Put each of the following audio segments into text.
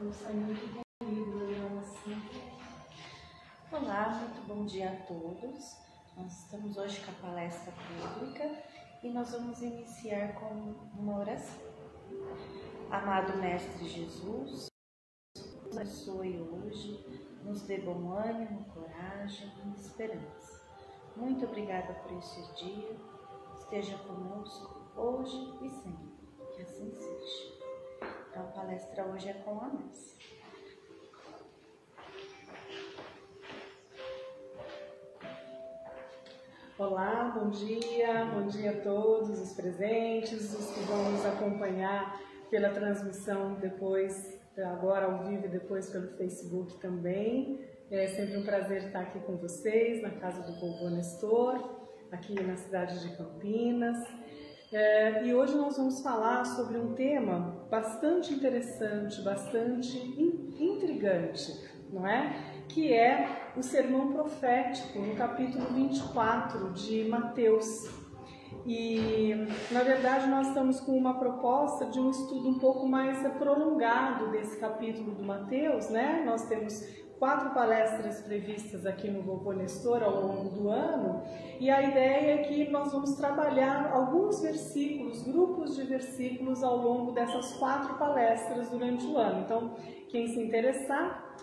Eu saí muito comigo, olhando assim. Olá, muito bom dia a todos. Nós estamos hoje com a palestra pública e nós vamos iniciar com uma oração. Amado Mestre Jesus, nos abençoe hoje, nos dê bom ânimo, coragem e esperança. Muito obrigada por este dia, esteja conosco hoje e sempre, que assim seja. Então a palestra hoje é com a Márcia. Olá, bom dia a todos os presentes, os que vão nos acompanhar pela transmissão depois, agora ao vivo e depois pelo Facebook também. É sempre um prazer estar aqui com vocês, na casa do Vovô Nestor, aqui na cidade de Campinas. E hoje nós vamos falar sobre um tema bastante interessante, bastante intrigante, não é? Que é o sermão profético, no capítulo 24 de Mateus. E, na verdade, nós estamos com uma proposta de um estudo um pouco mais prolongado desse capítulo do Mateus, né? Nós temos 4 palestras previstas aqui no Vovô Nestor ao longo do ano, e a ideia é que nós vamos trabalhar alguns versículos, grupos de versículos ao longo dessas 4 palestras durante o ano. Então, quem se interessar,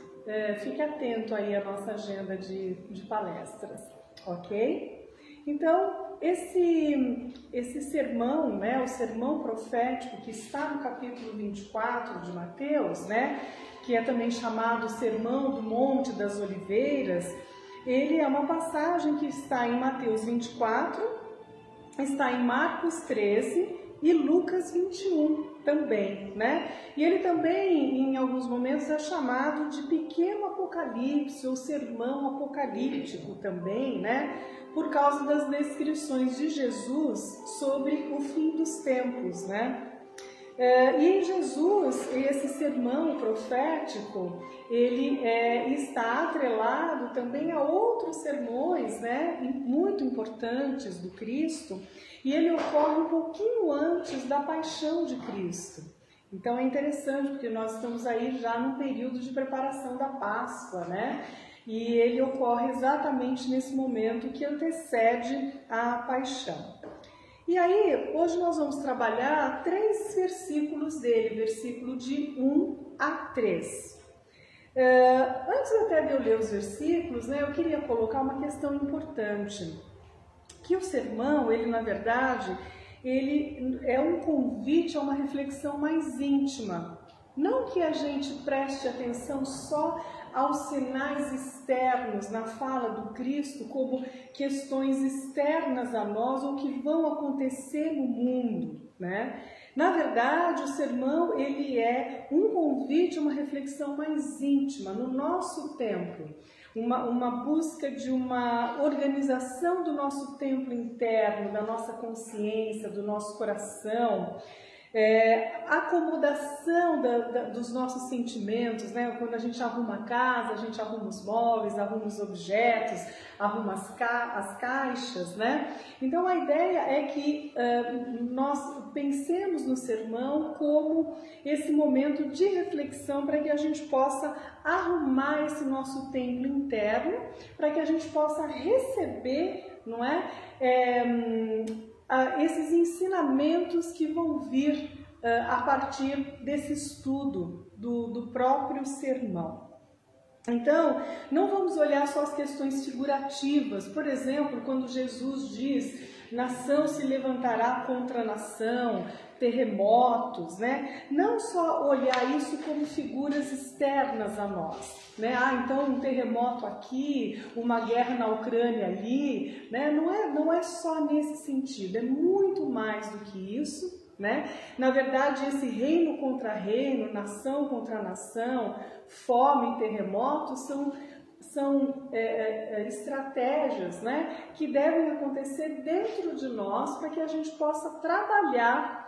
fique atento aí à nossa agenda de palestras, ok? Então, esse sermão, né, o sermão profético que está no capítulo 24 de Mateus, né, que é também chamado Sermão do Monte das Oliveiras, ele é uma passagem que está em Mateus 24, está em Marcos 13 e Lucas 21 também, né? E ele também, em alguns momentos, é chamado de pequeno apocalipse ou sermão apocalíptico também, né? Por causa das descrições de Jesus sobre o fim dos tempos, né? E em Jesus, esse sermão profético, ele está atrelado também a outros sermões, né, muito importantes do Cristo, e ele ocorre um pouquinho antes da paixão de Cristo. Então é interessante, porque nós estamos aí já no período de preparação da Páscoa, né? E ele ocorre exatamente nesse momento que antecede a paixão. E aí, hoje nós vamos trabalhar 3 versículos dele, versículo de 1 a 3. Antes até de eu ler os versículos, né, eu queria colocar uma questão importante, que o sermão, ele na verdade, ele é um convite a uma reflexão mais íntima. Não que a gente preste atenção só aos sinais externos na fala do Cristo como questões externas a nós ou que vão acontecer no mundo, né? Na verdade, o sermão ele é um convite a uma reflexão mais íntima no nosso tempo, uma busca de uma organização do nosso templo interno, da nossa consciência, do nosso coração, acomodação dos nossos sentimentos, né? Quando a gente arruma a casa, a gente arruma os móveis, arruma os objetos, arruma as caixas, né? Então a ideia é que nós pensemos no sermão como esse momento de reflexão para que a gente possa arrumar esse nosso templo interno, para que a gente possa receber, não é? Esses ensinamentos que vão vir a partir desse estudo do próprio sermão. Então, não vamos olhar só as questões figurativas. Por exemplo, quando Jesus diz, nação se levantará contra nação, terremotos, né? Não só olhar isso como figuras externas a nós, né? Então um terremoto aqui, uma guerra na Ucrânia ali, né? Não é só nesse sentido, é muito mais do que isso, né? Na verdade, esse reino contra reino, nação contra nação, fome e terremotos são estratégias, né, que devem acontecer dentro de nós para que a gente possa trabalhar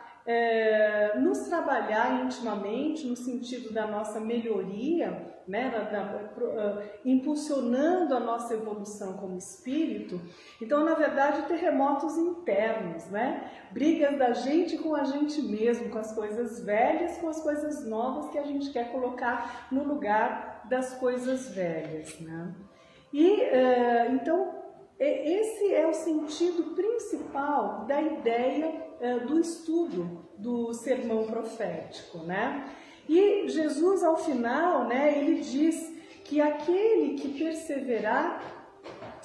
nos trabalhar intimamente no sentido da nossa melhoria, né, impulsionando a nossa evolução como espírito. Então, na verdade, terremotos internos, né? Brigas da gente com a gente mesmo, com as coisas velhas, com as coisas novas que a gente quer colocar no lugar das coisas velhas, né? E, então, esse é o sentido principal da ideia do estudo do sermão profético, né? E Jesus, ao final, né, ele diz que aquele que perseverar,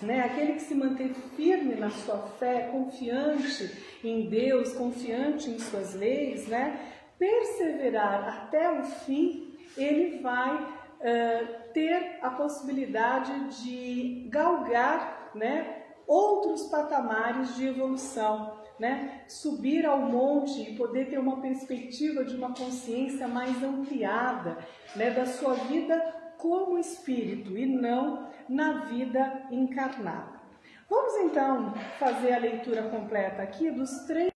né, aquele que se mantém firme na sua fé, confiante em Deus, confiante em suas leis, né, perseverar até o fim, ele vai ter a possibilidade de galgar, né, outros patamares de evolução, né? Subir ao monte e poder ter uma perspectiva de uma consciência mais ampliada, né, da sua vida como espírito e não na vida encarnada. Vamos então fazer a leitura completa aqui dos 3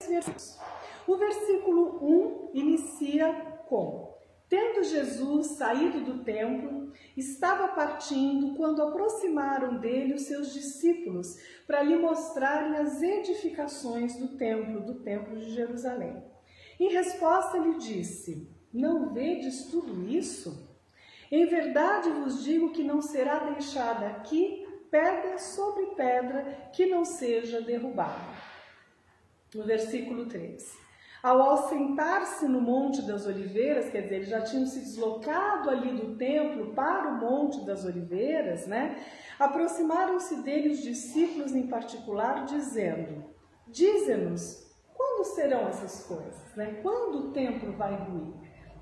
versículos. O versículo 1 inicia com: tendo Jesus saído do templo, estava partindo quando aproximaram dele os seus discípulos para lhe mostrarem as edificações do templo de Jerusalém. Em resposta lhe disse: não vedes tudo isso? Em verdade vos digo que não será deixada aqui pedra sobre pedra que não seja derrubada. No versículo 3. Ao assentar-se no Monte das Oliveiras, quer dizer, eles já tinham se deslocado ali do templo para o Monte das Oliveiras, né? Aproximaram-se dele os discípulos em particular, dizendo: dize-nos, quando serão essas coisas? Né? Quando o templo vai ruir?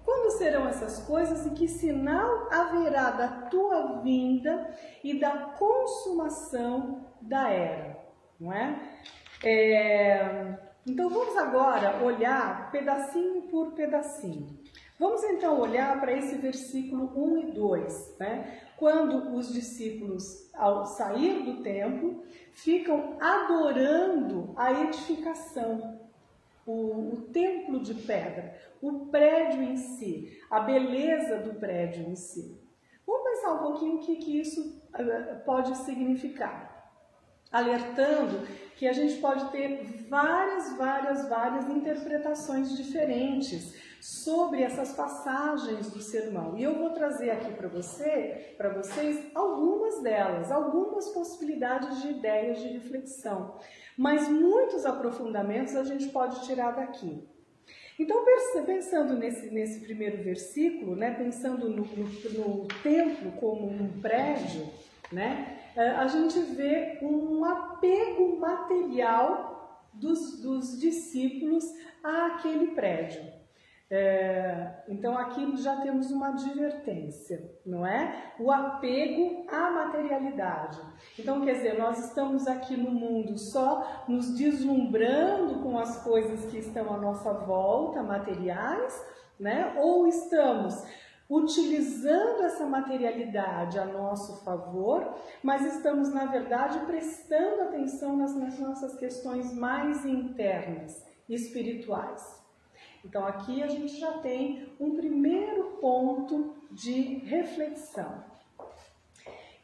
Quando serão essas coisas e que sinal haverá da tua vinda e da consumação da era? Não é? Então vamos agora olhar pedacinho por pedacinho. Vamos então olhar para esse versículo 1 e 2, né? Quando os discípulos, ao sair do templo, ficam adorando a edificação, o templo de pedra, o prédio em si, a beleza do prédio em si. Vamos pensar um pouquinho o que isso pode significar. Alertando que a gente pode ter várias interpretações diferentes sobre essas passagens do sermão. E eu vou trazer aqui para vocês algumas delas, algumas possibilidades de ideias de reflexão. Mas muitos aprofundamentos a gente pode tirar daqui. Então, pensando nesse primeiro versículo, né, pensando no templo como um prédio, né, a gente vê um apego material dos discípulos àquele prédio. Então aqui já temos uma advertência, não é? O apego à materialidade. Então, quer dizer, nós estamos aqui no mundo só nos deslumbrando com as coisas que estão à nossa volta, materiais, né? Ou estamos utilizando essa materialidade a nosso favor, mas estamos, na verdade, prestando atenção nas nossas questões mais internas, espirituais. Então, aqui a gente já tem um primeiro ponto de reflexão.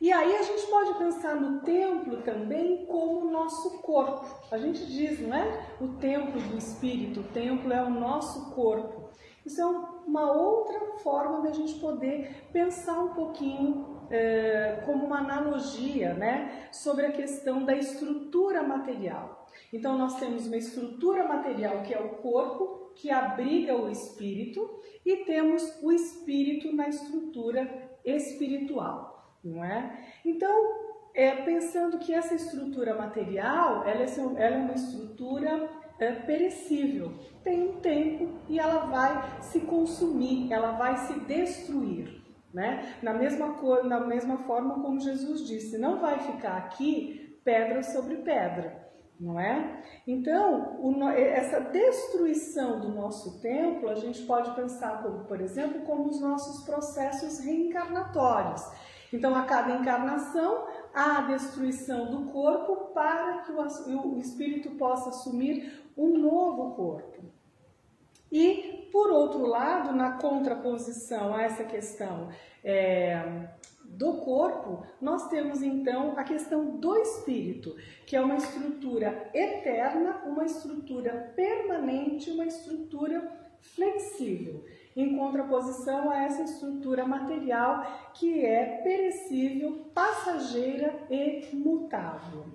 E aí a gente pode pensar no templo também como o nosso corpo. A gente diz, não é? O templo do espírito, o templo é o nosso corpo. Isso é uma outra forma de a gente poder pensar um pouquinho como uma analogia, né, sobre a questão da estrutura material. Então, nós temos uma estrutura material que é o corpo, que abriga o espírito, e temos o espírito na estrutura espiritual, não é? Então, pensando que essa estrutura material, ela é uma estrutura perecível, tem um tempo e ela vai se consumir, ela vai se destruir, né? Na mesma forma como Jesus disse, não vai ficar aqui pedra sobre pedra, não é? Então, essa destruição do nosso templo, a gente pode pensar, por exemplo, como os nossos processos reencarnatórios. Então, a cada encarnação, há a destruição do corpo para que o espírito possa assumir um novo corpo. E, por outro lado, na contraposição a essa questão do corpo, nós temos então a questão do espírito, que é uma estrutura eterna, uma estrutura permanente, uma estrutura flexível, em contraposição a essa estrutura material que é perecível, passageira e mutável.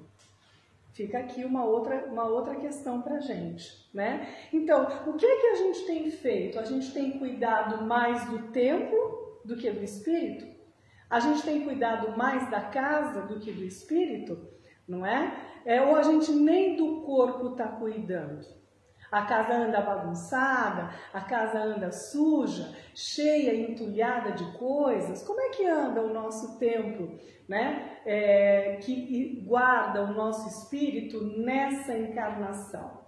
Fica aqui uma outra questão para a gente, né? Então, o que a gente tem feito? A gente tem cuidado mais do templo do que do espírito? A gente tem cuidado mais da casa do que do espírito? Não é? Ou a gente nem do corpo está cuidando? A casa anda bagunçada, a casa anda suja, cheia, entulhada de coisas. Como é que anda o nosso templo, né? Que guarda o nosso espírito nessa encarnação?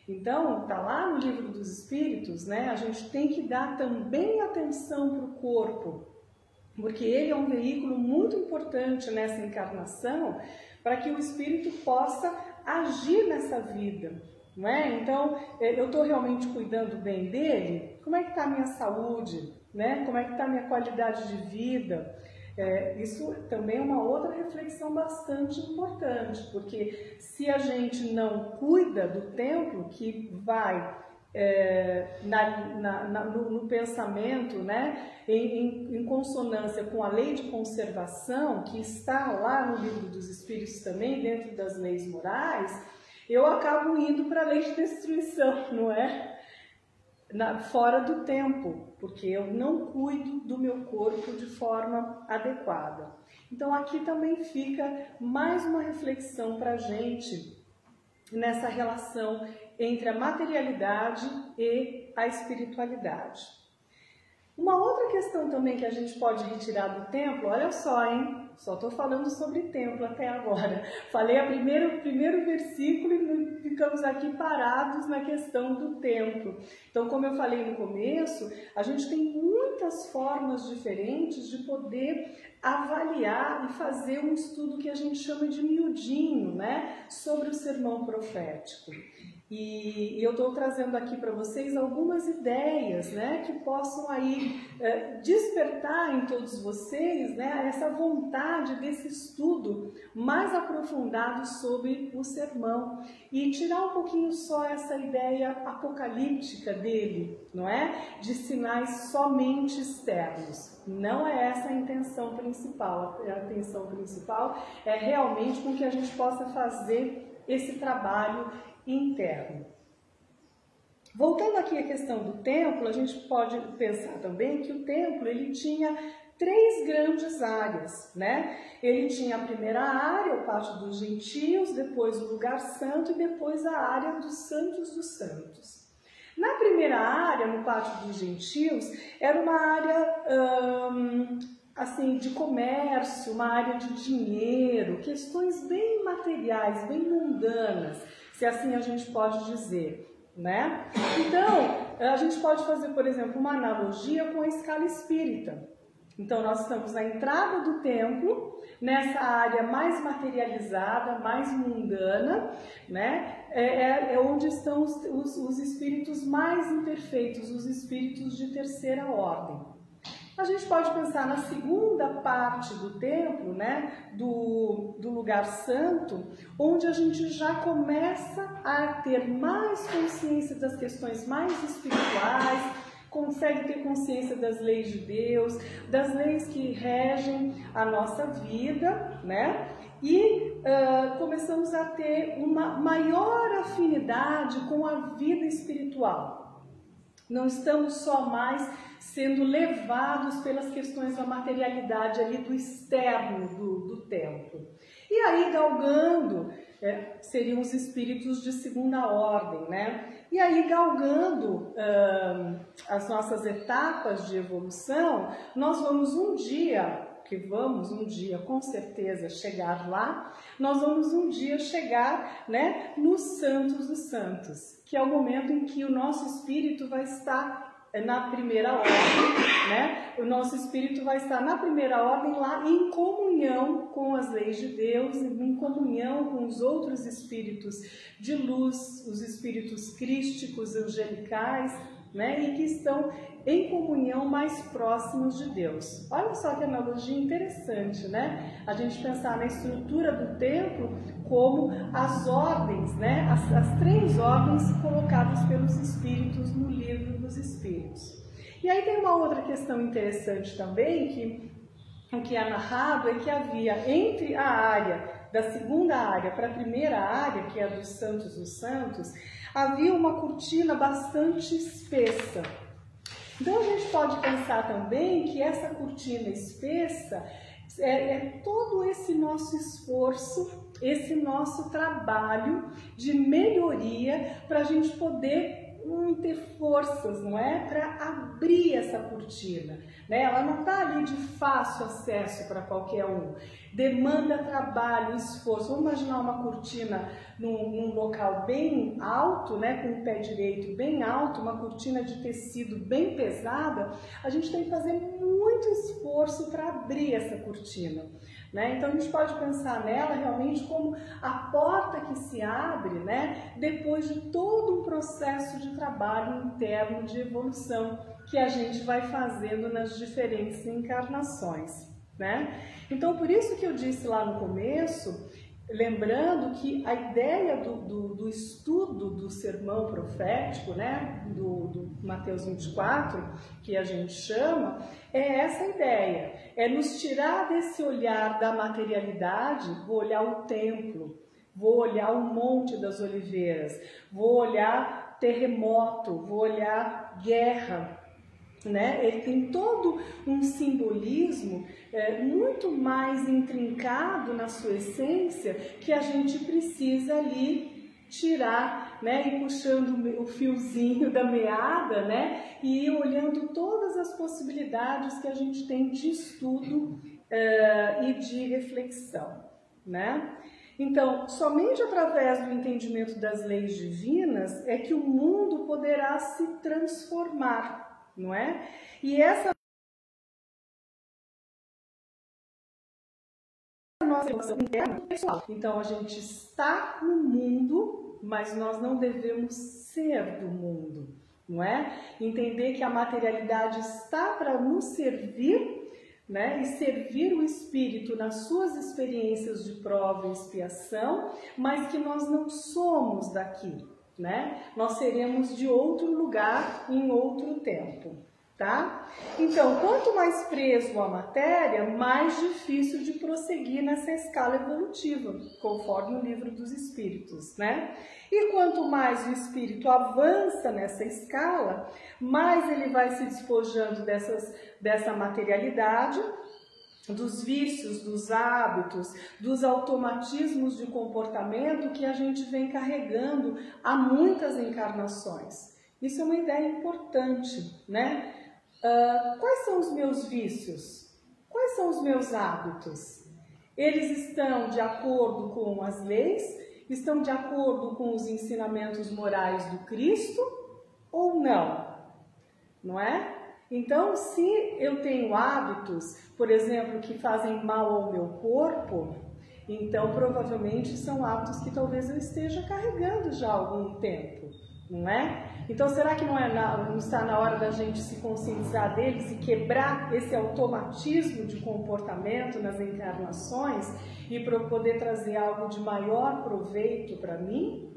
Então, está lá no Livro dos Espíritos, né? A gente tem que dar também atenção para o corpo, porque ele é um veículo muito importante nessa encarnação para que o espírito possa agir nessa vida. Não é? Então, eu estou realmente cuidando bem dele? Como é que está a minha saúde? Né? Como é que está a minha qualidade de vida? Isso também é uma outra reflexão bastante importante, porque se a gente não cuida do templo, que vai no pensamento, né, em consonância com a lei de conservação, que está lá no Livro dos Espíritos também, dentro das leis morais, eu acabo indo para a lei de destruição, não é? Fora do tempo, porque eu não cuido do meu corpo de forma adequada. Então aqui também fica mais uma reflexão para a gente nessa relação entre a materialidade e a espiritualidade. Uma outra questão também que a gente pode retirar do templo, olha só, hein? Só estou falando sobre templo até agora. Falei o primeiro versículo e ficamos aqui parados na questão do templo. Então, como eu falei no começo, a gente tem muitas formas diferentes de poder avaliar e fazer um estudo que a gente chama de miudinho, né? Sobre o sermão profético. E eu estou trazendo aqui para vocês algumas ideias, né, que possam aí despertar em todos vocês, né, essa vontade desse estudo mais aprofundado sobre o sermão e tirar um pouquinho só essa ideia apocalíptica dele, não é? De sinais somente externos. Não é essa a intenção principal. A intenção principal é realmente com que a gente possa fazer esse trabalho interno. Voltando aqui à questão do templo, a gente pode pensar também que o templo ele tinha 3 grandes áreas, né? Ele tinha a primeira área, o pátio dos gentios, depois o lugar santo e depois a área dos santos dos santos. Na primeira área, no pátio dos gentios, era uma área assim, de comércio, uma área de dinheiro, questões bem materiais, bem mundanas, se assim a gente pode dizer, né? Então, a gente pode fazer, por exemplo, uma analogia com a escala espírita. Então, nós estamos na entrada do templo, nessa área mais materializada, mais mundana, né? É onde estão os espíritos mais imperfeitos, os espíritos de terceira ordem. A gente pode pensar na segunda parte do templo, né, do lugar santo, onde a gente já começa a ter mais consciência das questões mais espirituais, consegue ter consciência das leis de Deus, das leis que regem a nossa vida, né? E começamos a ter uma maior afinidade com a vida espiritual. Não estamos só mais sendo levados pelas questões da materialidade ali do externo do templo. E aí galgando, seriam os espíritos de segunda ordem, né? E aí galgando as nossas etapas de evolução, nós vamos um dia com certeza chegar lá, nós vamos um dia chegar, né, nos santos dos santos, que é o momento em que o nosso espírito vai estar na primeira ordem, né? O nosso espírito vai estar na primeira ordem lá em comunhão com as leis de Deus, em comunhão com os outros espíritos de luz, os espíritos crísticos, angelicais, né? E que estão em comunhão mais próximos de Deus. Olha só que analogia interessante, né? A gente pensar na estrutura do templo como as ordens, né? As 3 ordens colocadas pelos Espíritos no livro dos Espíritos. E aí tem uma outra questão interessante também, que o que é narrado é que havia entre a área da segunda área para a primeira área, que é a dos Santos, havia uma cortina bastante espessa. Então a gente pode pensar também que essa cortina espessa é todo esse nosso esforço, esse nosso trabalho de melhoria para a gente poder ter forças, não é? Para abrir essa cortina, né? Ela não está ali de fácil acesso para qualquer um. Demanda trabalho, esforço. Vamos imaginar uma cortina num local bem alto, né? Com o pé direito bem alto, uma cortina de tecido bem pesada. A gente tem que fazer muito esforço para abrir essa cortina, né? Então a gente pode pensar nela realmente como a porta que se abre, né, depois de todo um processo de trabalho interno de evolução que a gente vai fazendo nas diferentes encarnações, né? Então por isso que eu disse lá no começo, lembrando que a ideia do estudo do sermão profético, né, do Mateus 24, que a gente chama, é essa ideia, é nos tirar desse olhar da materialidade. Vou olhar o templo, vou olhar o Monte das Oliveiras, vou olhar terremoto, vou olhar guerra, né? Ele tem todo um simbolismo muito mais intrincado na sua essência, que a gente precisa ali tirar, né? E puxando o fiozinho da meada, né? E ir olhando todas as possibilidades que a gente tem de estudo e de reflexão, né? Então, somente através do entendimento das leis divinas é que o mundo poderá se transformar, não é? E essa nossa evolução interna é pessoal. Então, a gente está no mundo, mas nós não devemos ser do mundo, não é? Entender que a materialidade está para nos servir, né? E servir o espírito nas suas experiências de prova e expiação, mas que nós não somos daqui, né? Nós seremos de outro lugar em outro tempo, tá? Então, quanto mais preso à matéria, mais difícil de prosseguir nessa escala evolutiva, conforme o livro dos Espíritos, né? E quanto mais o espírito avança nessa escala, mais ele vai se despojando dessa materialidade, dos vícios, dos hábitos, dos automatismos de comportamento que a gente vem carregando há muitas encarnações. Isso é uma ideia importante, né? Quais são os meus vícios? Quais são os meus hábitos? Eles estão de acordo com as leis? Estão de acordo com os ensinamentos morais do Cristo ou não? Não é? Então, se eu tenho hábitos, por exemplo, que fazem mal ao meu corpo, então provavelmente são hábitos que talvez eu esteja carregando já há algum tempo, não é? Então, será que não está na hora da gente se conscientizar deles e quebrar esse automatismo de comportamento nas encarnações e para poder trazer algo de maior proveito para mim?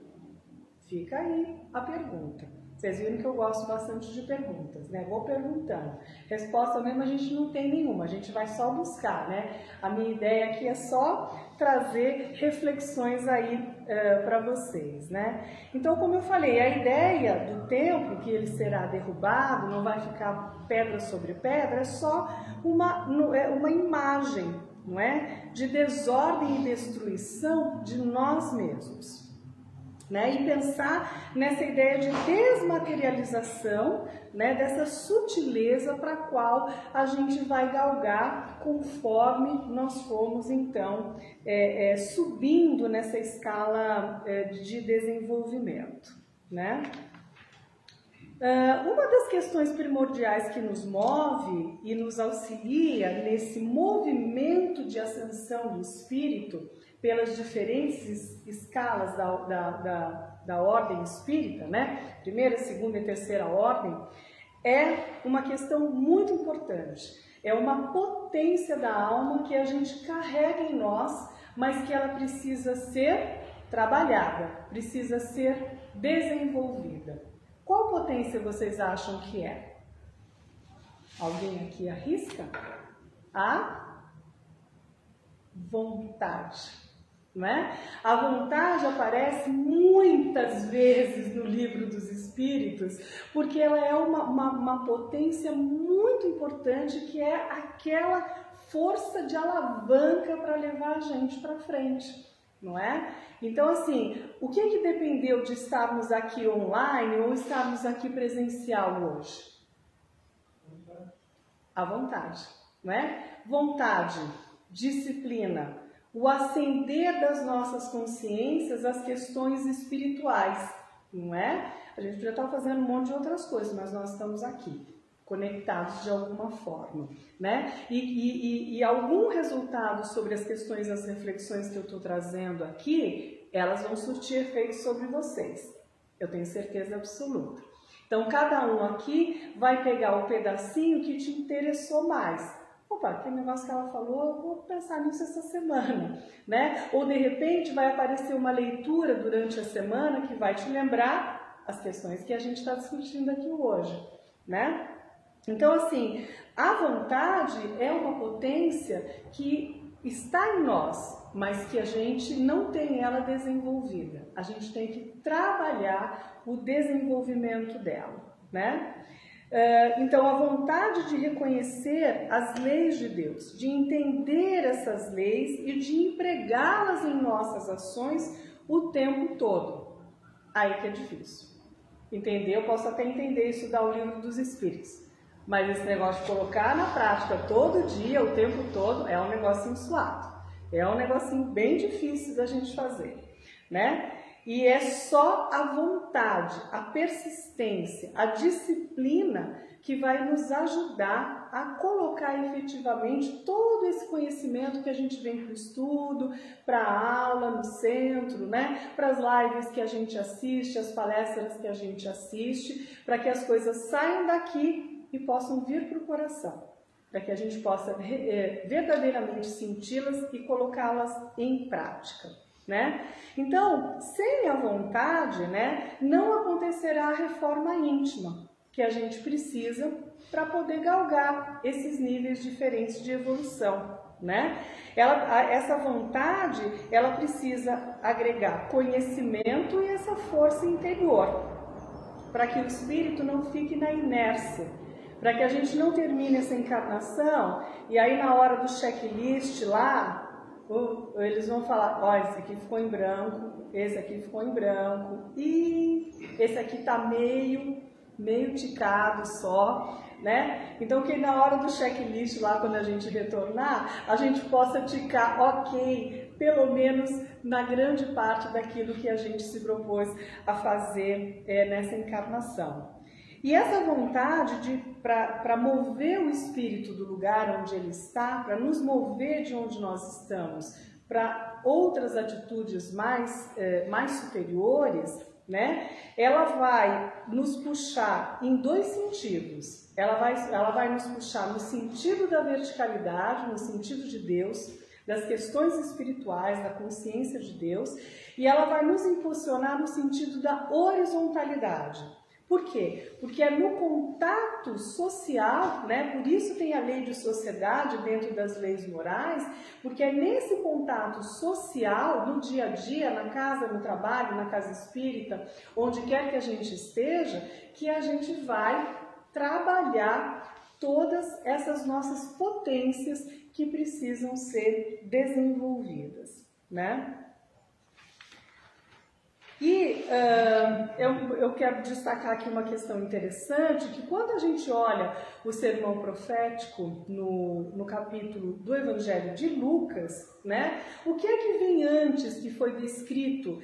Fica aí a pergunta. Vocês viram que eu gosto bastante de perguntas, né? Vou perguntando. Resposta mesmo a gente não tem nenhuma, a gente vai só buscar, né? A minha ideia aqui é só trazer reflexões aí para vocês, né? Então, como eu falei, a ideia do templo, que ele será derrubado, não vai ficar pedra sobre pedra, é só uma imagem, não é? De desordem e destruição de nós mesmos. Né? E pensar nessa ideia de desmaterialização, né? Dessa sutileza para a qual a gente vai galgar conforme nós formos, então, subindo nessa escala de desenvolvimento. Né? Uma das questões primordiais que nos move e nos auxilia nesse movimento de ascensão do espírito pelas diferentes escalas da da ordem espírita, né? Primeira, segunda e terceira ordem, é uma questão muito importante. É uma potência da alma que a gente carrega em nós, mas que ela precisa ser trabalhada, precisa ser desenvolvida. Qual potência vocês acham que é? Alguém aqui arrisca? A vontade, não é? A vontade aparece muitas vezes no Livro dos Espíritos, porque ela é uma potência muito importante, que é aquela força de alavanca para levar a gente para frente, não é? Então, assim, o que dependeu de estarmos aqui online ou estarmos aqui presencial hoje? A vontade, não é? Vontade, disciplina, o acender das nossas consciências às questões espirituais, não é? A gente podia estar fazendo um monte de outras coisas, mas nós estamos aqui, conectados de alguma forma, né? E algum resultado sobre as questões, as reflexões que eu estou trazendo aqui, elas vão surtir efeito sobre vocês, eu tenho certeza absoluta. Então, cada um aqui vai pegar o pedacinho que te interessou mais. Opa, aquele negócio que ela falou, eu vou pensar nisso essa semana, né? Ou, de repente, vai aparecer uma leitura durante a semana que vai te lembrar as questões que a gente está discutindo aqui hoje, né? Então, assim, a vontade é uma potência que está em nós, mas que a gente não tem ela desenvolvida. A gente tem que trabalhar o desenvolvimento dela, né? Então, a vontade de reconhecer as leis de Deus, de entender essas leis e de empregá-las em nossas ações o tempo todo. Aí que é difícil. Entender, eu posso até entender isso da O Livro dos Espíritos, mas esse negócio de colocar na prática todo dia, o tempo todo, é um negocinho suado. É um negocinho bem difícil da gente fazer, né? E é só a vontade, a persistência, a disciplina que vai nos ajudar a colocar efetivamente todo esse conhecimento que a gente vem para o estudo, para a aula no centro, né? Para as lives que a gente assiste, as palestras que a gente assiste, para que as coisas saiam daqui e possam vir para o coração, para que a gente possa verdadeiramente senti-las e colocá-las em prática, né? Então, sem a vontade, né, não acontecerá a reforma íntima que a gente precisa para poder galgar esses níveis diferentes de evolução, né? Essa vontade, ela precisa agregar conhecimento e essa força interior, para que o espírito não fique na inércia, para que a gente não termine essa encarnação e aí na hora do checklist lá, eles vão falar, ó, esse aqui ficou em branco, esse aqui ficou em branco, e esse aqui tá meio ticado só, né? Então que na hora do checklist lá, quando a gente retornar, a gente possa ticar, ok, pelo menos na grande parte daquilo que a gente se propôs a fazer nessa encarnação. E essa vontade para mover o espírito do lugar onde ele está, para nos mover de onde nós estamos, para outras atitudes mais superiores, né? Ela vai nos puxar em dois sentidos. Ela vai nos puxar no sentido da verticalidade, no sentido de Deus, das questões espirituais, da consciência de Deus, e ela vai nos impulsionar no sentido da horizontalidade. Por quê? Porque é no contato social, né? Por isso tem a lei de sociedade dentro das leis morais, porque é nesse contato social, no dia a dia, na casa, no trabalho, na casa espírita, onde quer que a gente esteja, que a gente vai trabalhar todas essas nossas potências que precisam ser desenvolvidas, né? E eu quero destacar aqui uma questão interessante, que quando a gente olha o sermão profético no capítulo do Evangelho de Lucas, né, o que é que vem antes que foi descrito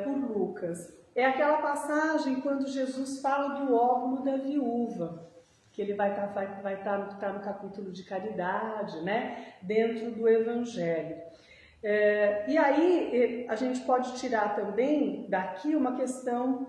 por Lucas? É aquela passagem quando Jesus fala do óbolo da viúva, que ele vai estar no capítulo de caridade, né, dentro do Evangelho. E aí a gente pode tirar também daqui uma questão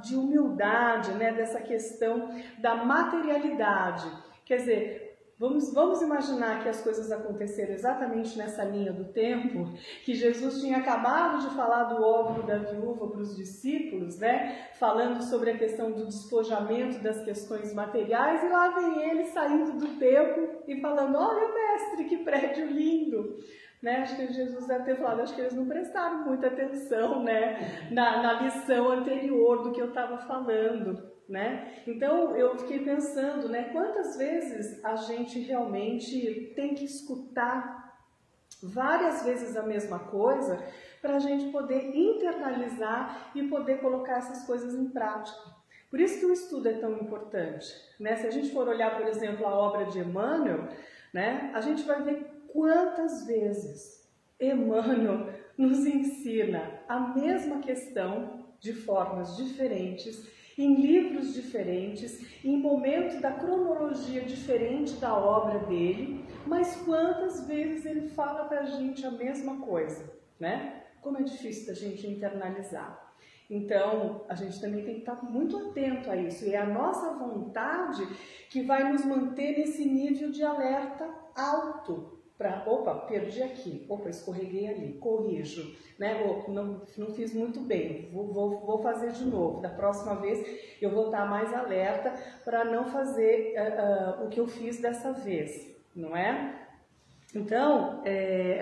de humildade, né? Dessa questão da materialidade. Quer dizer, vamos imaginar que as coisas aconteceram exatamente nessa linha do tempo, que Jesus tinha acabado de falar do óbolo da viúva para os discípulos, né? Falando sobre a questão do despojamento das questões materiais, e lá vem ele saindo do templo e falando: olha, mestre, que prédio lindo! Né? Acho que Jesus deve ter falado, acho que eles não prestaram muita atenção, né? na lição anterior do que eu estava falando. Né? Então eu fiquei pensando, né, quantas vezes a gente realmente tem que escutar várias vezes a mesma coisa para a gente poder internalizar e poder colocar essas coisas em prática. Por isso que o estudo é tão importante, né? Se a gente for olhar, por exemplo, a obra de Emmanuel, né, a gente vai ver quantas vezes Emmanuel nos ensina a mesma questão de formas diferentes, em livros diferentes, em momentos da cronologia diferente da obra dele, mas quantas vezes ele fala para a gente a mesma coisa, né? Como é difícil da gente internalizar. Então, a gente também tem que estar muito atento a isso, e é a nossa vontade que vai nos manter nesse nível de alerta alto. Opa, perdi aqui, opa, escorreguei ali, corrijo, né? Não fiz muito bem, vou fazer de novo. Da próxima vez eu vou estar mais alerta para não fazer o que eu fiz dessa vez, não é? Então, é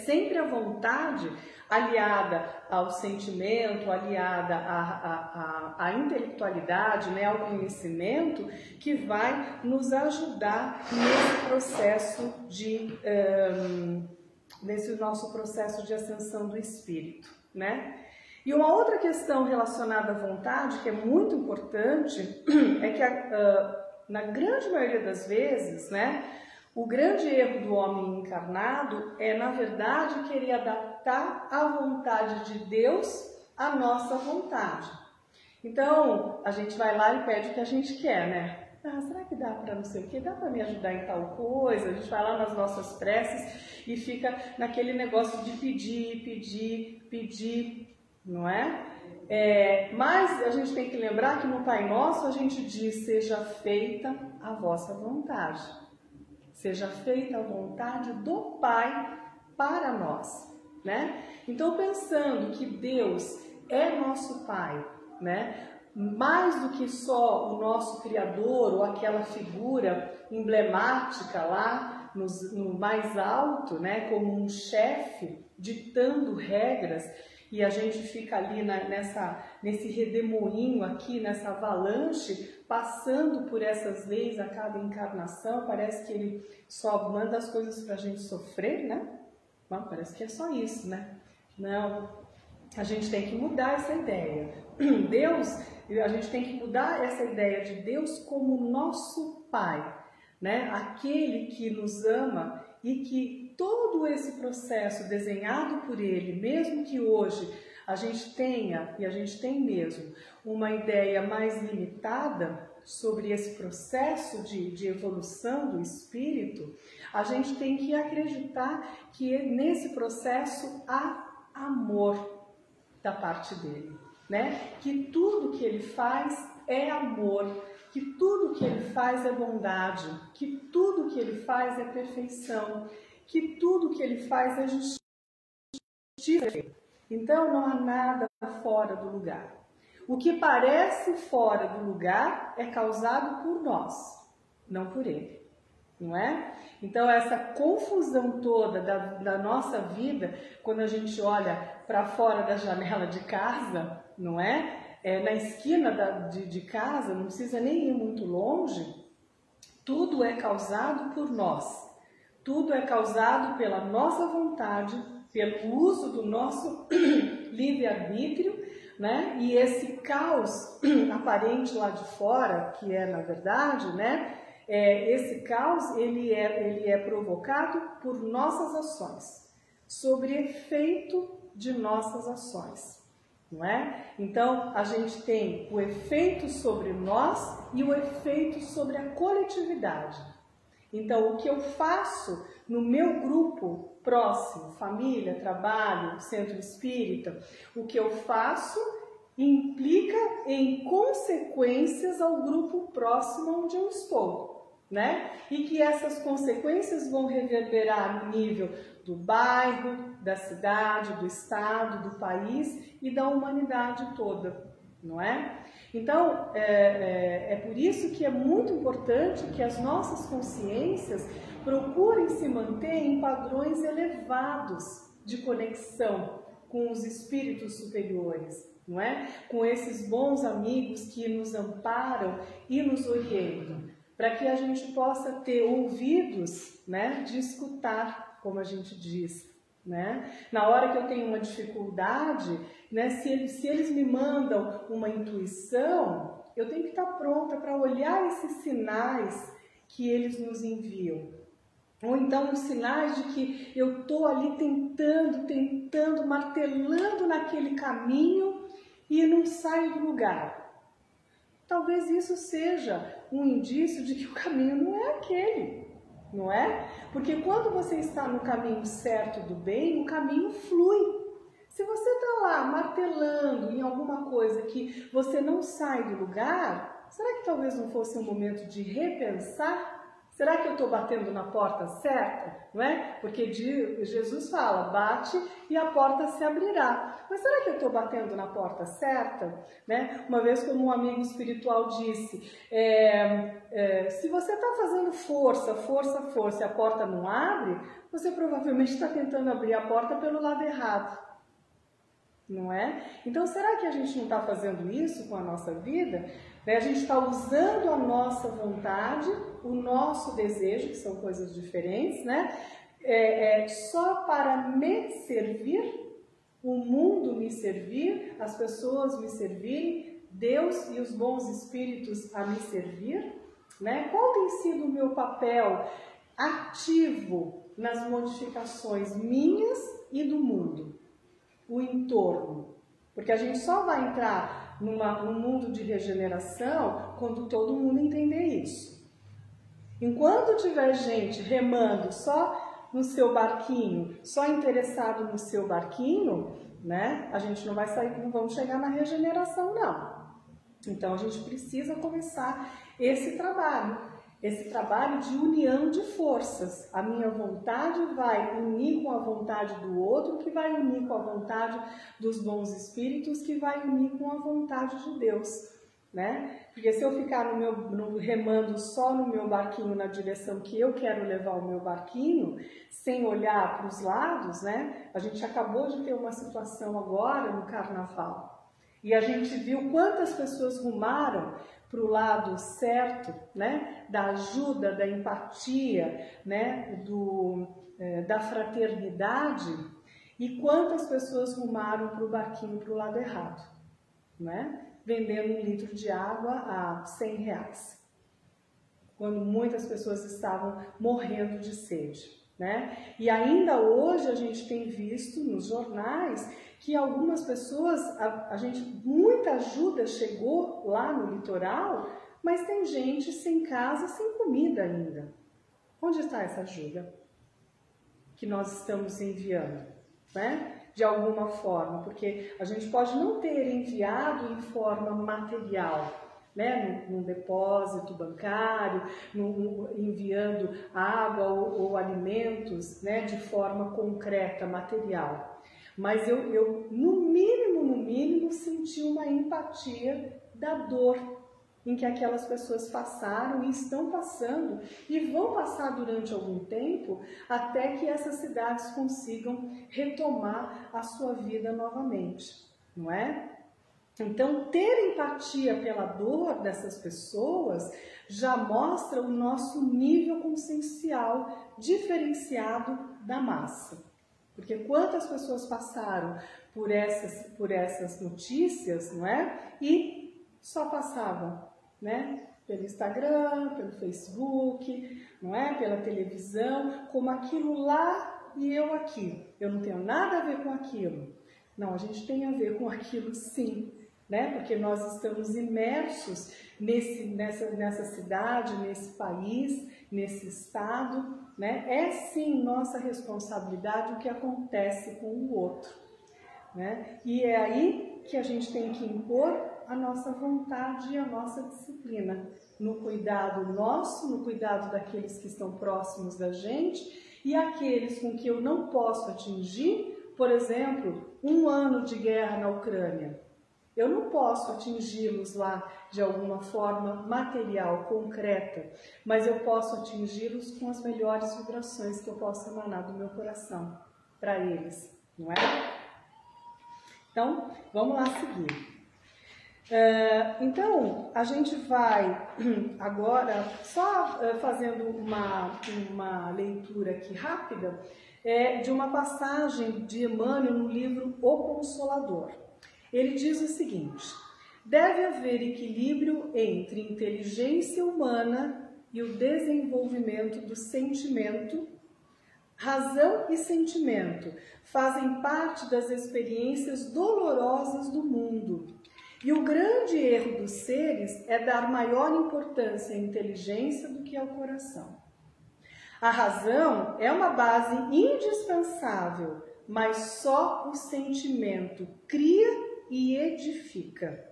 sempre a vontade aliada ao sentimento, aliada à intelectualidade, né, ao conhecimento, que vai nos ajudar nesse processo nesse nosso processo de ascensão do espírito, né? E uma outra questão relacionada à vontade, que é muito importante, é que na grande maioria das vezes, né, o grande erro do homem encarnado é, na verdade, querer adaptar a vontade de Deus à nossa vontade. Então, a gente vai lá e pede o que a gente quer, né? Ah, será que dá para não sei o quê? Dá para me ajudar em tal coisa? A gente vai lá nas nossas preces e fica naquele negócio de pedir, não é? Mas a gente tem que lembrar que no Pai Nosso a gente diz: seja feita a vossa vontade. Seja feita a vontade do Pai para nós, né? Então, pensando que Deus é nosso Pai, né? Mais do que só o nosso Criador ou aquela figura emblemática lá no mais alto, né? Como um chefe ditando regras, e a gente fica ali nesse redemoinho aqui, nessa avalanche, passando por essas leis a cada encarnação. Parece que ele só manda as coisas para a gente sofrer, né? Bom, parece que é só isso, né? Não, a gente tem que mudar essa ideia. A gente tem que mudar essa ideia de Deus como nosso Pai, né? Aquele que nos ama e que todo esse processo desenhado por Ele, mesmo que hoje a gente tenha, e a gente tem mesmo, uma ideia mais limitada sobre esse processo de evolução do espírito, a gente tem que acreditar que nesse processo há amor da parte dele, né? Que tudo que ele faz é amor, que tudo que ele faz é bondade, que tudo que ele faz é perfeição, que tudo que ele faz é justiça. Então não há nada fora do lugar. O que parece fora do lugar é causado por nós, não por ele, não é? Então essa confusão toda da nossa vida, quando a gente olha para fora da janela de casa, não é? Na esquina de casa, não precisa nem ir muito longe, tudo é causado por nós. Tudo é causado pela nossa vontade, pelo uso do nosso livre-arbítrio, né? E esse caos aparente lá de fora, que é na verdade, né? Esse caos ele é provocado por nossas ações, sobre efeito de nossas ações, não é? Então a gente tem o efeito sobre nós e o efeito sobre a coletividade. Então, o que eu faço no meu grupo próximo, família, trabalho, centro espírita, o que eu faço implica em consequências ao grupo próximo onde eu estou, né? E que essas consequências vão reverberar no nível do bairro, da cidade, do estado, do país e da humanidade toda, não é? Então, é por isso que é muito importante que as nossas consciências procurem se manter em padrões elevados de conexão com os espíritos superiores, não é? Com esses bons amigos que nos amparam e nos orientam, para que a gente possa ter ouvidos, né, de escutar, como a gente diz, né? Na hora que eu tenho uma dificuldade, né, se eles me mandam uma intuição, eu tenho que estar pronta para olhar esses sinais que eles nos enviam. Ou então os sinais de que eu estou ali tentando, martelando naquele caminho e não saio do lugar. Talvez isso seja um indício de que o caminho não é aquele, não é? Porque quando você está no caminho certo do bem, o caminho flui. Se você está lá martelando em alguma coisa que você não sai do lugar, será que talvez não fosse um momento de repensar? Será que eu estou batendo na porta certa? Não é? Porque Jesus fala, bate e a porta se abrirá. Mas será que eu estou batendo na porta certa? Né? Uma vez, como um amigo espiritual disse, se você está fazendo força e a porta não abre, você provavelmente está tentando abrir a porta pelo lado errado. Não é? Então, será que a gente não está fazendo isso com a nossa vida? A gente está usando a nossa vontade, o nosso desejo, que são coisas diferentes, né? Só para me servir, o mundo me servir, as pessoas me servirem, Deus e os bons espíritos a me servir, né? Qual tem sido o meu papel ativo nas modificações minhas e do mundo? O entorno, porque a gente só vai entrar num mundo de regeneração quando todo mundo entender isso. Enquanto tiver gente remando só no seu barquinho, só interessado no seu barquinho, né, a gente não vai sair, não vamos chegar na regeneração, não. Então a gente precisa começar esse trabalho de união de forças. A minha vontade vai unir com a vontade do outro, que vai unir com a vontade dos bons espíritos, que vai unir com a vontade de Deus, né? Porque se eu ficar remando só no meu barquinho na direção que eu quero levar o meu barquinho, sem olhar para os lados, né? A gente acabou de ter uma situação agora no Carnaval e a gente viu quantas pessoas rumaram para o lado certo, né, da ajuda, da empatia, né, da fraternidade, e quantas pessoas rumaram para o barquinho para o lado errado, né, vendendo 1 litro de água a R$100, quando muitas pessoas estavam morrendo de sede, né? E ainda hoje a gente tem visto nos jornais que algumas pessoas, muita ajuda chegou lá no litoral, mas tem gente sem casa, sem comida ainda. Onde está essa ajuda que nós estamos enviando, né? De alguma forma, porque a gente pode não ter enviado em forma material, né, num depósito bancário, enviando água ou alimentos, né, de forma concreta, material. Mas eu no mínimo, senti uma empatia da dor em que aquelas pessoas passaram e estão passando e vão passar durante algum tempo até que essas cidades consigam retomar a sua vida novamente, não é? Então, ter empatia pela dor dessas pessoas já mostra o nosso nível consciencial diferenciado da massa. Porque quantas pessoas passaram por essas notícias, não é? E só passavam, né? Pelo Instagram, pelo Facebook, não é? Pela televisão, como aquilo lá e eu aqui. Eu não tenho nada a ver com aquilo. Não, a gente tem a ver com aquilo sim. né? Porque nós estamos imersos nessa cidade, nesse país, nesse estado, né? É sim nossa responsabilidade o que acontece com o outro, né? E é aí que a gente tem que impor a nossa vontade e a nossa disciplina, no cuidado nosso, no cuidado daqueles que estão próximos da gente e aqueles com que eu não posso atingir. Por exemplo, 1 ano de guerra na Ucrânia. Eu não posso atingi-los lá de alguma forma material, concreta, mas eu posso atingi-los com as melhores vibrações que eu posso emanar do meu coração para eles, não é? Então, vamos lá seguir. Então, a gente vai agora, só fazendo uma leitura aqui rápida, de uma passagem de Emmanuel no livro O Consolador. Ele diz o seguinte: deve haver equilíbrio entre inteligência humana e o desenvolvimento do sentimento. Razão e sentimento fazem parte das experiências dolorosas do mundo. E o grande erro dos seres é dar maior importância à inteligência do que ao coração. A razão é uma base indispensável, mas só o sentimento cria e edifica.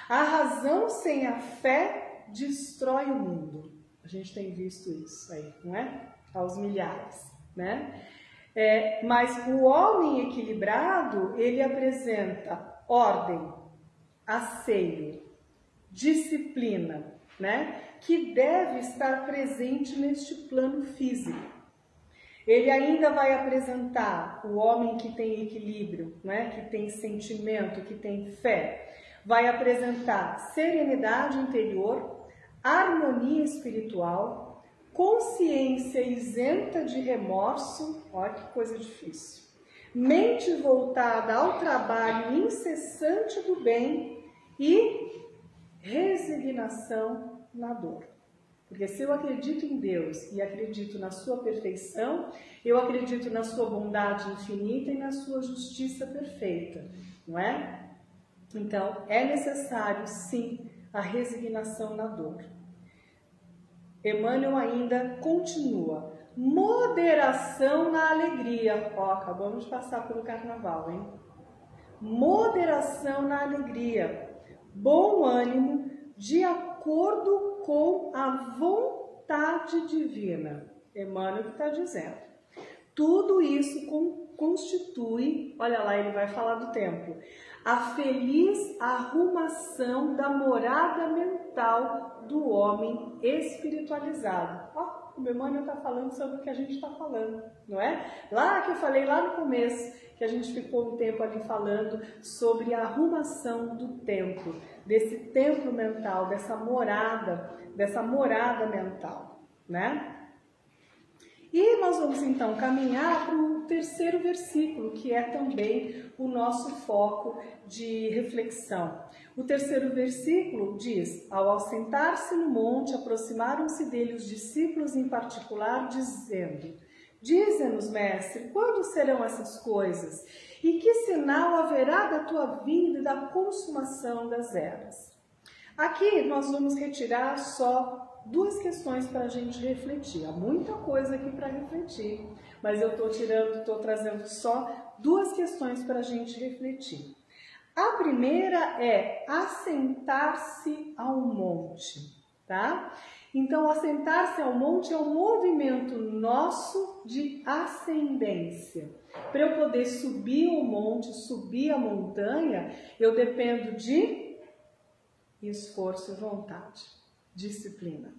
A razão sem a fé destrói o mundo. A gente tem visto isso aí, não é? Aos milhares, né? Mas o homem equilibrado, ele apresenta ordem, asseio, disciplina, né? Que deve estar presente neste plano físico. Ele ainda vai apresentar o homem que tem equilíbrio, né? Que tem sentimento, que tem fé. Vai apresentar serenidade interior, harmonia espiritual, consciência isenta de remorso, olha que coisa difícil, mente voltada ao trabalho incessante do bem e resignação na dor. Porque se eu acredito em Deus e acredito na sua perfeição, eu acredito na sua bondade infinita e na sua justiça perfeita, não é? Então, é necessário, sim, a resignação na dor. Emmanuel ainda continua. Moderação na alegria. Ó, acabamos de passar pelo carnaval, hein? Moderação na alegria. Bom ânimo, de acordo com a vontade divina. Emmanuel que está dizendo. Tudo isso constitui, olha lá, ele vai falar do templo, a feliz arrumação da morada mental do homem espiritualizado. Ó, o Emmanuel está falando sobre o que a gente está falando, não é? Lá que eu falei lá no começo, que a gente ficou um tempo ali falando sobre a arrumação do templo, desse templo mental, dessa morada mental, né? E nós vamos então caminhar para o terceiro versículo, que é também o nosso foco de reflexão. O terceiro versículo diz: ao assentar-se no monte, aproximaram-se dele os discípulos em particular, dizendo: dize-nos, mestre, quando serão essas coisas? E que sinal haverá da tua vinda e da consumação das eras? Aqui nós vamos retirar só 2 questões para a gente refletir. Há muita coisa aqui para refletir, mas eu estou trazendo só 2 questões para a gente refletir. A primeira é assentar-se ao monte, tá? Então, assentar-se ao monte é um movimento nosso de ascendência. Para eu poder subir o monte, subir a montanha, eu dependo de esforço e vontade, disciplina,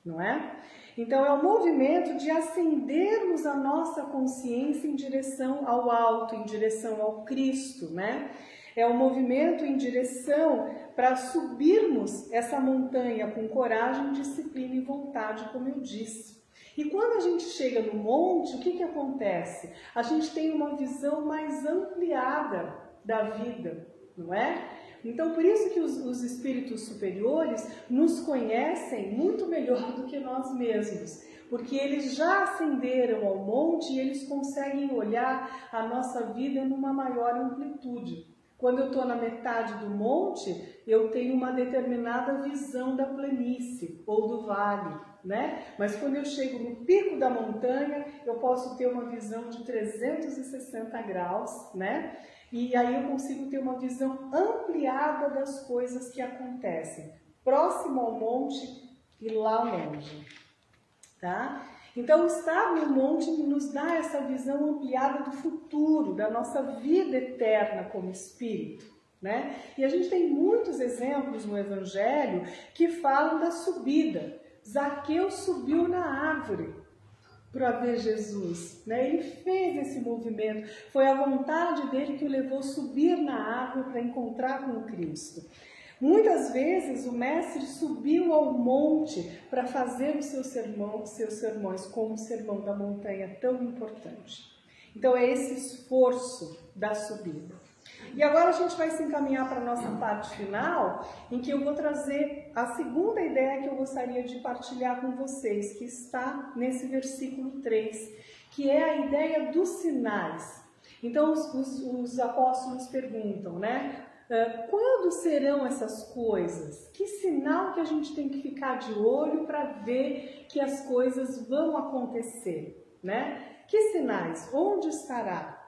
não é? Então, é um movimento de acendermos a nossa consciência em direção ao alto, em direção ao Cristo, né? É um movimento em direção para subirmos essa montanha com coragem, disciplina e vontade, como eu disse. E quando a gente chega no monte, o que acontece? A gente tem uma visão mais ampliada da vida, não é? Então, por isso que os espíritos superiores nos conhecem muito melhor do que nós mesmos, porque eles já ascenderam ao monte e eles conseguem olhar a nossa vida numa maior amplitude, Quando eu estou na metade do monte, eu tenho uma determinada visão da planície ou do vale, né? Mas quando eu chego no pico da montanha, eu posso ter uma visão de 360 graus, né? E aí eu consigo ter uma visão ampliada das coisas que acontecem, próximo ao monte e lá longe, tá? Então, estar no monte nos dá essa visão ampliada do futuro, da nossa vida eterna como espírito, né? E a gente tem muitos exemplos no Evangelho que falam da subida. Zaqueu subiu na árvore para ver Jesus, né? Ele fez esse movimento, foi a vontade dele que o levou a subir na árvore para encontrar com Cristo. Muitas vezes o mestre subiu ao monte para fazer os seus sermões, como o sermão da montanha tão importante. Então é esse esforço da subida. E agora a gente vai se encaminhar para a nossa parte final, em que eu vou trazer a segunda ideia que eu gostaria de partilhar com vocês, que está nesse versículo 3, que é a ideia dos sinais. Então os apóstolos perguntam, né? Quando serão essas coisas? Que sinal que a gente tem que ficar de olho para ver que as coisas vão acontecer, né? Que sinais? Onde estará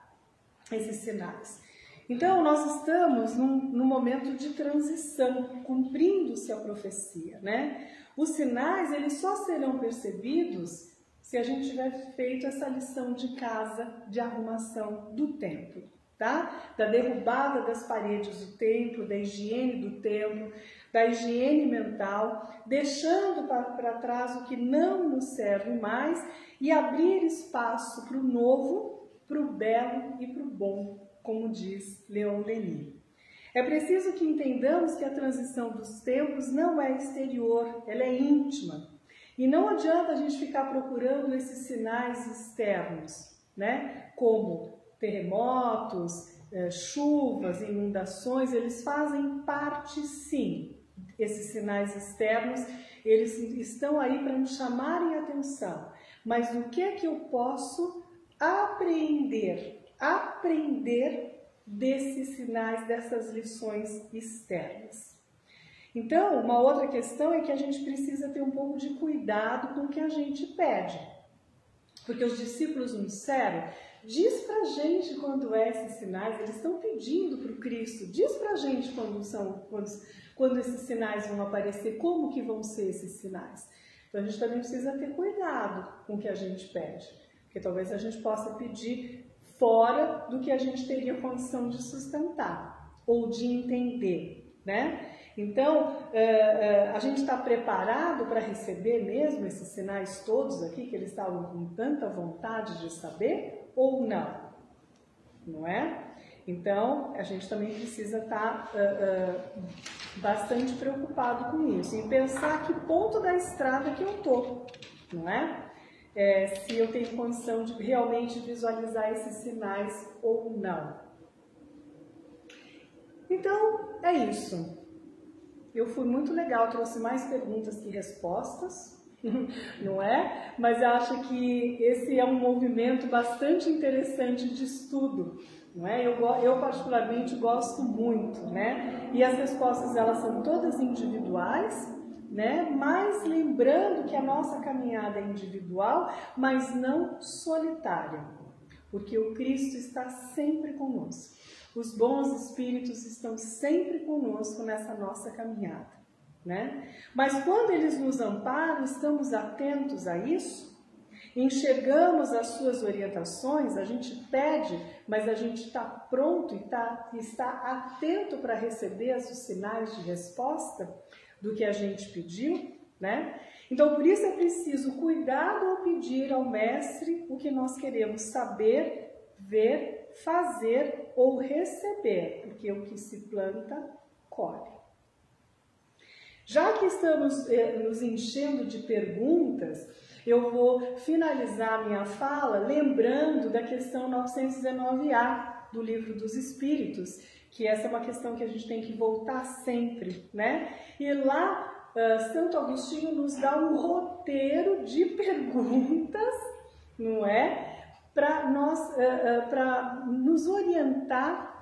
esses sinais? Então, nós estamos num momento de transição, cumprindo-se a profecia, né? Os sinais, eles só serão percebidos se a gente tiver feito essa lição de casa de arrumação do templo. Tá? Da derrubada das paredes do templo, da higiene do templo, da higiene mental, deixando para trás o que não nos serve mais e abrir espaço para o novo, para o belo e para o bom, como diz Leon Denis. É preciso que entendamos que a transição dos tempos não é exterior, ela é íntima. E não adianta a gente ficar procurando esses sinais externos, né? Como terremotos, chuvas, inundações, eles fazem parte sim. Esses sinais externos, eles estão aí para nos chamarem a atenção. Mas o que é que eu posso aprender desses sinais, dessas lições externas? Então, uma outra questão é que a gente precisa ter um pouco de cuidado com o que a gente pede. Porque os discípulos não disseram, diz pra gente quando é esses sinais, eles estão pedindo para o Cristo, diz pra gente quando esses sinais vão aparecer, como que vão ser esses sinais. Então a gente também precisa ter cuidado com o que a gente pede, porque talvez a gente possa pedir fora do que a gente teria condição de sustentar, ou de entender, né? Então, a gente está preparado para receber mesmo esses sinais todos aqui, que eles estavam com tanta vontade de saber, ou não? Não é? Então, a gente também precisa estar bastante preocupado com isso, em pensar que ponto da estrada que eu estou, não é? Se eu tenho condição de realmente visualizar esses sinais ou não. Então, é isso. Eu fui muito legal, trouxe mais perguntas que respostas, não é? Mas acho que esse é um movimento bastante interessante de estudo, não é? Eu particularmente gosto muito, né? E as respostas, elas são todas individuais, né? Mas lembrando que a nossa caminhada é individual, mas não solitária, porque o Cristo está sempre conosco. Os bons espíritos estão sempre conosco nessa nossa caminhada, né? Mas quando eles nos amparam, estamos atentos a isso? Enxergamos as suas orientações, a gente pede, mas a gente está pronto e está atento para receber os sinais de resposta do que a gente pediu, né? Então, por isso é preciso cuidado ao pedir ao Mestre o que nós queremos saber, ver, fazer ou receber, porque o que se planta, colhe. Já que estamos nos enchendo de perguntas, eu vou finalizar minha fala lembrando da questão 919A do Livro dos Espíritos, que essa é uma questão que a gente tem que voltar sempre, né? E lá, Santo Agostinho nos dá um roteiro de perguntas, não é? Para nos orientar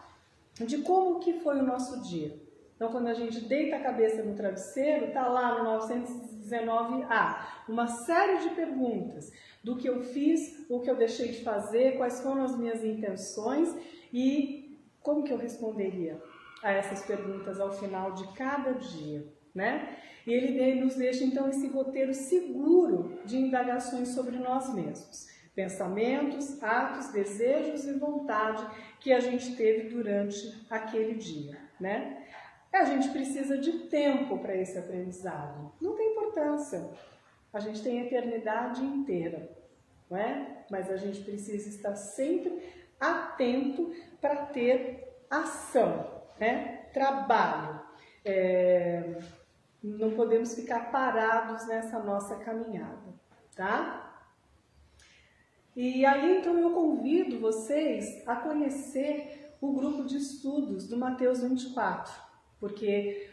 de como que foi o nosso dia. Então, quando a gente deita a cabeça no travesseiro, está lá no 919A, uma série de perguntas do que eu fiz, o que eu deixei de fazer, quais foram as minhas intenções e como que eu responderia a essas perguntas ao final de cada dia, né? E ele nos deixa, então, esse roteiro seguro de indagações sobre nós mesmos. Pensamentos, atos, desejos e vontade que a gente teve durante aquele dia, né? A gente precisa de tempo para esse aprendizado. Não tem importância. A gente tem a eternidade inteira, não é? Mas a gente precisa estar sempre atento para ter ação, né? Trabalho. Não podemos ficar parados nessa nossa caminhada, tá? E aí, então, eu convido vocês a conhecer o grupo de estudos do Mateus 24. Porque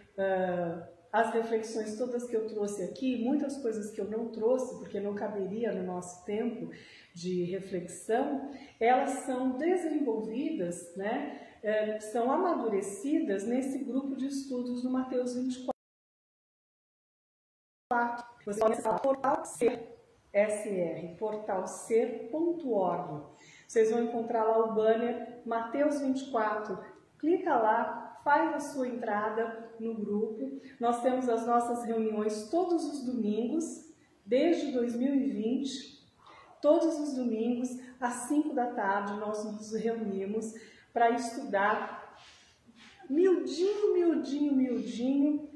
as reflexões todas que eu trouxe aqui, muitas coisas que eu não trouxe, porque não caberia no nosso tempo de reflexão, elas são desenvolvidas, né, são amadurecidas nesse grupo de estudos do Mateus 24. Você pode acessar o portal SR, portalser.org. Vocês vão encontrar lá o banner Mateus 24. Clica lá. Faz a sua entrada no grupo. Nós temos as nossas reuniões todos os domingos, desde 2020. Todos os domingos, às 5 da tarde, nós nos reunimos para estudar miudinho,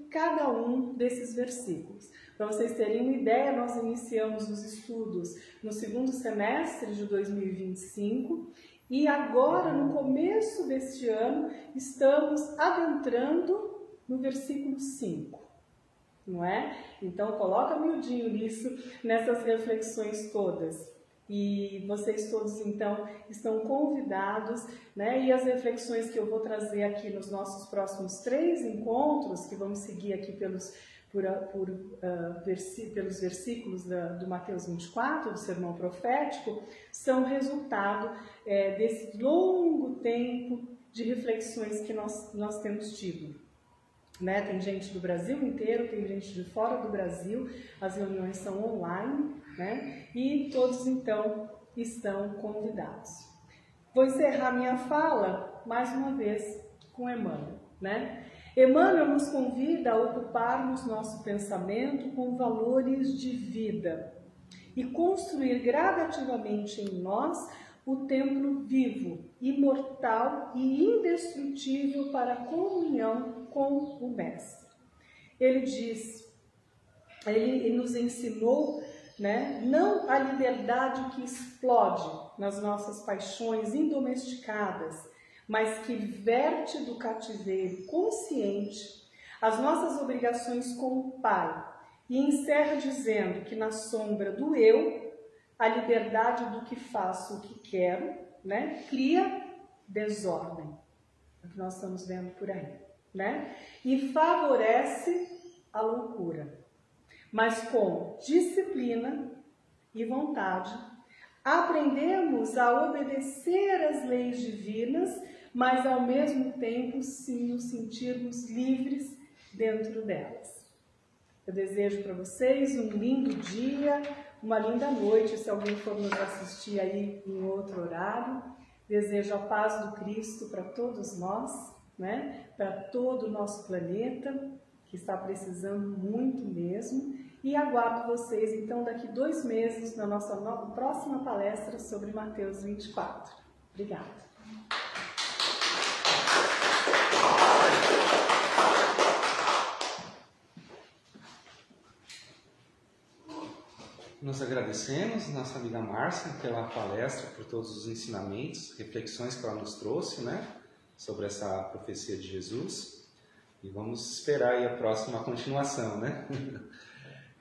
cada um desses versículos. Para vocês terem uma ideia, nós iniciamos os estudos no segundo semestre de 2025. E agora, no começo deste ano, estamos adentrando no versículo 5, não é? Então, coloca miudinho nisso, nessas reflexões todas. E vocês todos, então, estão convidados, né? E as reflexões que eu vou trazer aqui nos nossos próximos 3 encontros, que vamos seguir aqui pelos versículos do Mateus 24, do Sermão Profético, são resultado desse longo tempo de reflexões que nós temos tido. Né? Tem gente do Brasil inteiro, tem gente de fora do Brasil, as reuniões são online, né? E todos, então, estão convidados. Vou encerrar minha fala, mais uma vez, com Emmanuel, né? Emmanuel nos convida a ocuparmos nosso pensamento com valores de vida e construir gradativamente em nós o templo vivo, imortal e indestrutível para a comunhão com o Mestre. Ele nos ensinou, né, não a liberdade que explode nas nossas paixões indomesticadas, mas que verte do cativeiro consciente as nossas obrigações com o Pai, e encerra dizendo que na sombra do eu, a liberdade do que faço o que quero, né, cria desordem, é o que nós estamos vendo por aí, né, e favorece a loucura. Mas com disciplina e vontade, aprendemos a obedecer às leis divinas, mas ao mesmo tempo sim nos sentirmos livres dentro delas. Eu desejo para vocês um lindo dia, uma linda noite, se alguém for nos assistir aí em outro horário. Desejo a paz do Cristo para todos nós, né? Para todo o nosso planeta, que está precisando muito mesmo. E aguardo vocês, então, daqui 2 meses, na nossa próxima palestra sobre Mateus 24. Obrigada. Nós agradecemos nossa amiga Márcia pela palestra, por todos os ensinamentos, reflexões que ela nos trouxe, né, sobre essa profecia de Jesus. E vamos esperar aí a próxima continuação, né?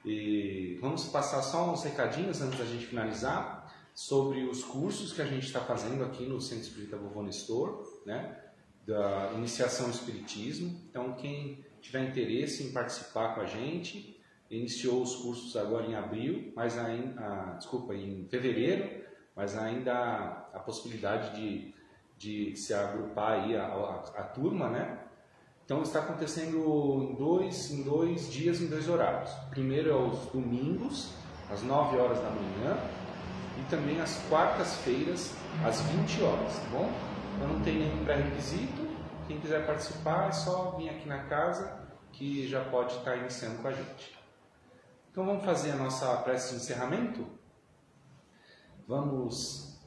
E vamos passar só uns recadinhos antes da gente finalizar sobre os cursos que a gente está fazendo aqui no Centro Espírita Vovô Nestor, né, da Iniciação ao Espiritismo. Então, quem tiver interesse em participar com a gente, iniciou os cursos agora em abril, mas ainda, em fevereiro, mas ainda há a possibilidade de se agrupar aí a turma, né? Então está acontecendo em dois dias, em 2 horários. Primeiro é aos domingos, às 9 horas da manhã, e também às quartas-feiras, às 20 horas, tá bom? Então não tem nenhum pré-requisito. Quem quiser participar é só vir aqui na casa que já pode estar iniciando com a gente. Então vamos fazer a nossa prece de encerramento? Vamos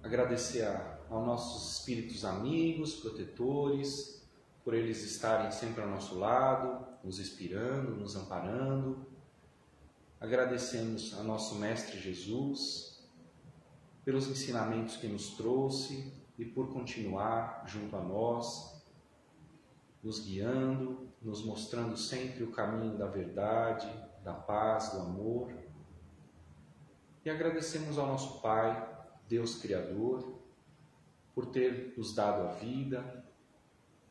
agradecer aos nossos espíritos amigos, protetores, por eles estarem sempre ao nosso lado, nos inspirando, nos amparando. Agradecemos a nosso Mestre Jesus pelos ensinamentos que nos trouxe e por continuar junto a nós, nos guiando, nos mostrando sempre o caminho da verdade, da paz, do amor. E agradecemos ao nosso Pai, Deus Criador, por ter nos dado a vida,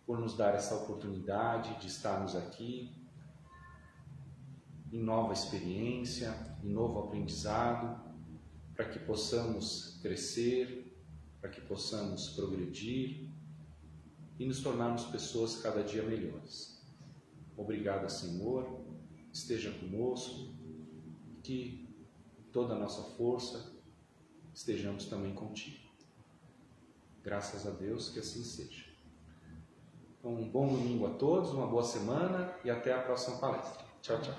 por nos dar essa oportunidade de estarmos aqui em nova experiência, em novo aprendizado, para que possamos crescer, para que possamos progredir e nos tornarmos pessoas cada dia melhores. Obrigado, Senhor, esteja conosco, que toda a nossa força estejamos também contigo. Graças a Deus que assim seja. Então, um bom domingo a todos, uma boa semana e até a próxima palestra. Tchau, tchau.